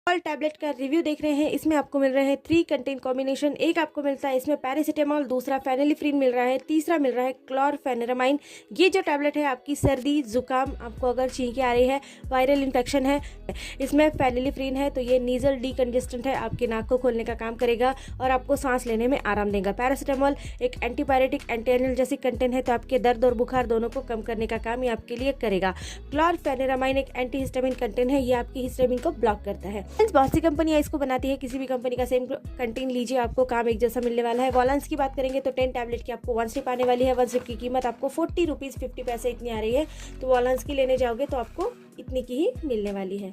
All tablet का review देख रहे हैं। इसमें आपको मिल रहे हैं 3 कंटेंट कॉम्बिनेशन। एक आपको मिलता है इसमें पैरासीटामॉल, दूसरा फेनिलिफ्रीन मिल रहा है, तीसरा मिल रहा है क्लोरफेनेरामाइन। ये जो टैबलेट है आपकी सर्दी जुकाम, आपको अगर छींकें आ रही है, वायरल इन्फेक्शन है, इसमें फेनिलिफ्रीन है तो ये नीजल डीकंजेस्टेंट है, आपके नाक को खोलने का काम करेगा और आपको सांस लेने में आराम देगा। पैरासीटामॉल एक एंटीबायोटिक एंटी एनाल्जेसिक कंटेंट है तो आपके दर्द और बुखार दोनों को कम करने का काम ये आपके लिए करेगा। क्लोरफेनेरामाइन एक एंटीहिस्टामिन कंटेंट है, ये आपकी हिस्टामिन को ब्लॉक करता है। बहुत सी कंपनियां इसको बनाती है, किसी भी कंपनी का सेम कंटेंट लीजिए, आपको काम एक जैसा मिलने वाला है। वॉलांस की बात करेंगे तो 10 टैबलेट की आपको 1 स्ट्रिप आने वाली है। 1 स्ट्रिप की कीमत आपको 40 रुपीज़ 50 पैसे इतनी आ रही है, तो वॉलांस की लेने जाओगे तो आपको इतनी की ही मिलने वाली है।